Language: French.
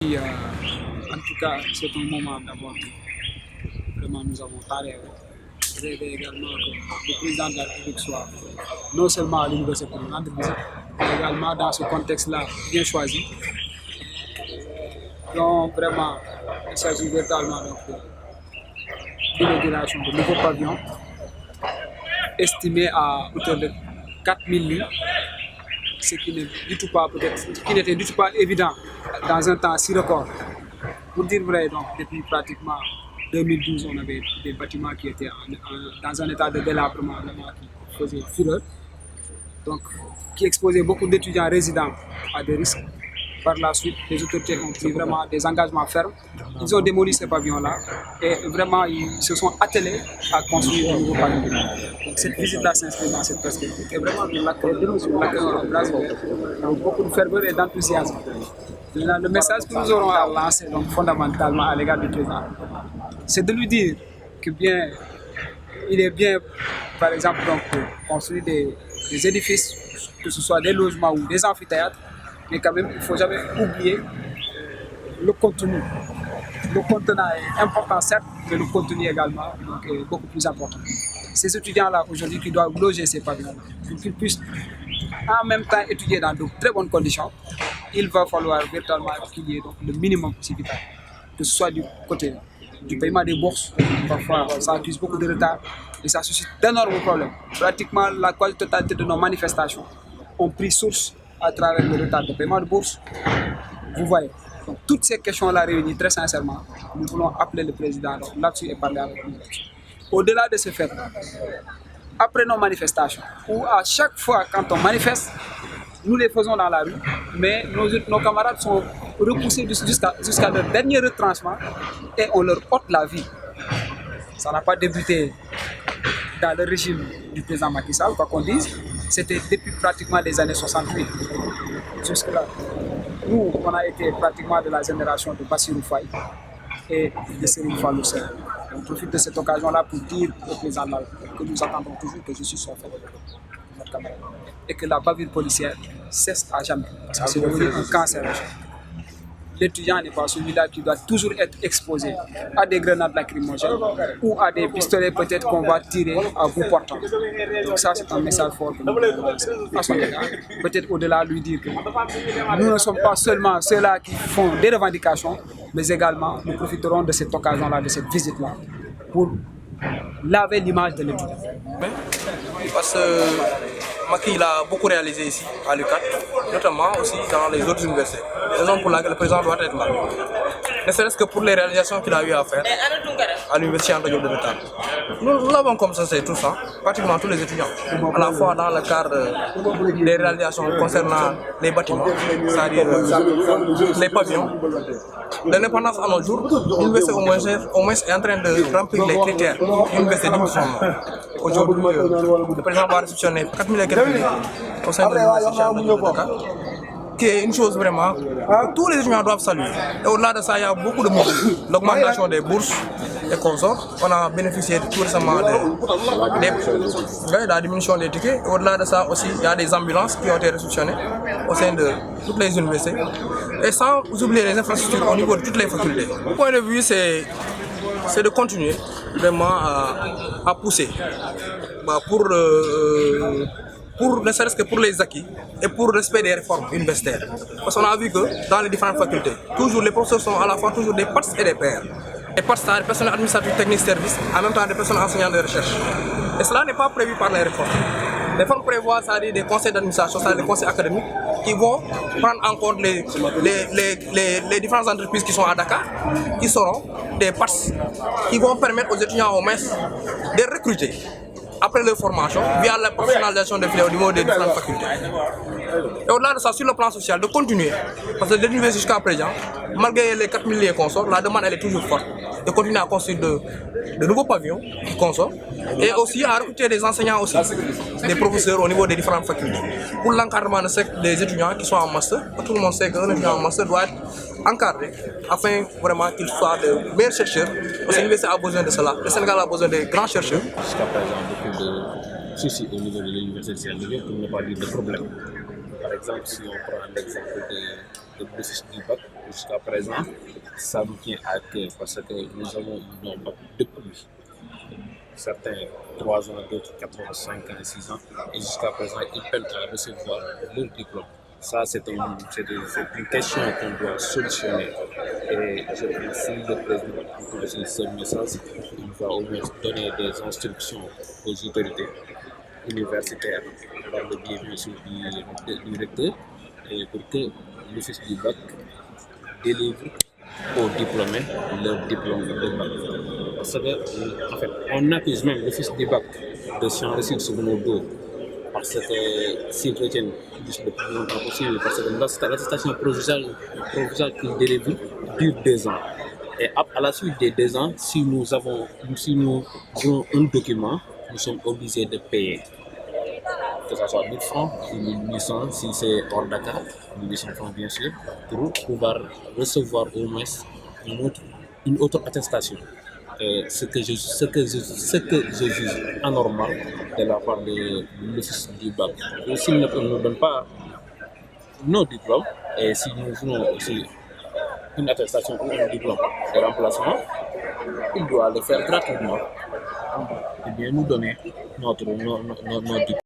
En tout cas, c'est un moment d'abord que vraiment nous avons parlé. Rêver également que le président de la République soit non seulement à l'université pour une entreprise, mais également dans ce contexte-là bien choisi. Donc vraiment, il s'agit véritablement d'inauguration de nouveaux pavillons estimés à hauteur de 4000 lits, ce qui n'est du tout pas peut-être, ce qui n'était du tout pas évident dans un temps si record. Pour dire vrai, donc, depuis pratiquement 2012, on avait des bâtiments qui étaient dans un état de délabrement qui faisait fureur, donc qui exposaient beaucoup d'étudiants résidents à des risques. Par la suite, les autorités ont pris vraiment des engagements fermes. Ils ont démoli ces pavillons-là et vraiment ils se sont attelés à construire un nouveau pavillon. Donc cette visite-là s'inscrit dans cette perspective. Et vraiment, nous l'accueillons en bras ouverts, avec beaucoup de ferveur et d'enthousiasme. Le message que nous aurons à lancer donc, fondamentalement à l'égard du président, c'est de lui dire que bien, il est bien, par exemple, donc, de construire des édifices, que ce soit des logements ou des amphithéâtres, mais quand même, il ne faut jamais oublier le contenu. Le contenant est important, certes, mais le contenu également donc, est beaucoup plus important. Ces étudiants-là, aujourd'hui, qui doivent loger ces pavillons-là, pour qu'ils puissent en même temps étudier dans de très bonnes conditions, il va falloir véritablement qu'il y ait donc, le minimum précipité, que ce soit du côté du paiement des bourses. Parfois, ça accuse beaucoup de retard et ça suscite d'énormes problèmes. Pratiquement la quasi-totalité de nos manifestations ont pris source à travers le retard de paiement de bourse. Vous voyez, donc, toutes ces questions-là réunies, très sincèrement, nous voulons appeler le président là-dessus et parler avec lui. Au-delà de ce fait, après nos manifestations, ou à chaque fois quand on manifeste, nous les faisons dans la rue, mais nos camarades sont repoussés jusqu'à leur dernier retranchement et on leur ôte la vie. Ça n'a pas débuté dans le régime du président Macky Sall, quoi qu'on dise, c'était depuis pratiquement les années 68 jusque-là. Nous, on a été pratiquement de la génération de Bassirou Faye et de Serigne Fallou Sène. On profite de cette occasion-là pour dire au président que nous attendons toujours que justice soit faite notre camarade et que la bavure policière cesse à jamais, parce que c'est devenu un cancer. L'étudiant n'est pas celui-là qui doit toujours être exposé à des grenades lacrymogènes ou à des pistolets peut-être qu'on va tirer à bout portant. Donc ça, c'est un message fort que nous devons lancer à son égard. Peut-être au-delà, lui dire que nous ne sommes pas seulement ceux-là qui font des revendications, mais également nous profiterons de cette occasion-là, de cette visite-là, pour laver l'image de l'étudiant. Parce que Macky il a beaucoup réalisé ici, à l'UQAT, notamment aussi dans les autres universités. Raison pour laquelle le président doit être là. Ne serait-ce que pour les réalisations qu'il a eu à faire à l'université Anta Diop de Dakar. Nous l'avons comme ça, c'est tout ça, pratiquement tous les étudiants, à la fois dans le cadre des réalisations concernant les bâtiments, c'est-à-dire les pavillons. L'indépendance à nos jours, l'université au moins est en train de remplir les critères d'une université digne de son nom. Aujourd'hui, le président va réceptionner 4000 et quelques au sein de l'université Anta Diop de Dakar, qui est une chose vraiment que tous les étudiants doivent saluer. Et au-delà de ça, il y a beaucoup de mots. L'augmentation des bourses et consorts. On a bénéficié tout récemment de la diminution des tickets. Et au-delà de ça aussi, il y a des ambulances qui ont été réceptionnées au sein de toutes les universités. Et sans oublier les infrastructures au niveau de toutes les facultés. Mon point de vue, c'est de continuer vraiment à pousser pour ne serait-ce que pour les acquis et pour le respect des réformes universitaires. Parce qu'on a vu que dans les différentes facultés, toujours les professeurs sont à la fois toujours des PATS et des pairs. Et PATS, c'est des personnels administratifs techniques services, en même temps des personnels enseignants de recherche. Et cela n'est pas prévu par les réformes. Les réformes prévoient, c'est-à-dire des conseils d'administration, c'est-à-dire des conseils académiques, qui vont prendre en compte les différentes entreprises qui sont à Dakar, qui seront des PATS, qui vont permettre aux étudiants au moins de recruter après leur formation, via la professionnalisation des filières au niveau des différentes facultés. Et au-delà de ça, sur le plan social, de continuer. Parce que de l'université jusqu'à présent, malgré les 4000 liens consorts, la demande elle est toujours forte. De continuer à construire de nouveaux pavillons consorts et aussi à recruter des enseignants aussi, des professeurs au niveau des différentes facultés. Pour l'encadrement des étudiants qui sont en master, tout le monde sait qu'un étudiant en master doit être encadré afin vraiment qu'il soit de meilleurs chercheurs. Parce que l'université a besoin de cela. Le Sénégal a besoin de grands chercheurs. Jusqu'à présent, beaucoup de soucis au niveau de l'université de pour ne pas dire de problèmes. Par exemple, si on prend l'exemple de bourses du bac, jusqu'à présent, ça nous tient à cœur parce que nous avons eu nos bacs depuis certains 3 ans, d'autres 4 ans, 5 ans, 6 ans, et jusqu'à présent, ils peinent à recevoir leur diplôme. Ça, c'est une question qu'on doit solutionner. Et je pense que si le président entend ce message, il va au moins donner des instructions aux autorités universitaires par le biais bien sûr du recteur et pour que l'office du bac délivre aux diplômés leur diplôme de bac. Parce que, en fait, on accuse même l'office du bac de s'enrichir sur nos dos. Parce que s'ils retiennent juste le plus longtemps possible, parce que l'attestation provisoire qu'ils délivrent dure 2 ans. Et à la suite des 2 ans, si nous avons un document, nous sommes obligés de payer. Que ce soit 1000 francs ou 1800 si c'est hors Dakar, 1800 francs bien sûr, pour pouvoir recevoir au moins une autre attestation. Ce que je juge anormal de la part de l'office du bac. S'ils ne nous donnent pas nos diplômes, et si nous voulons aussi une attestation ou un diplôme de remplacement, il doit le faire gratuitement et bien nous donner nos diplômes.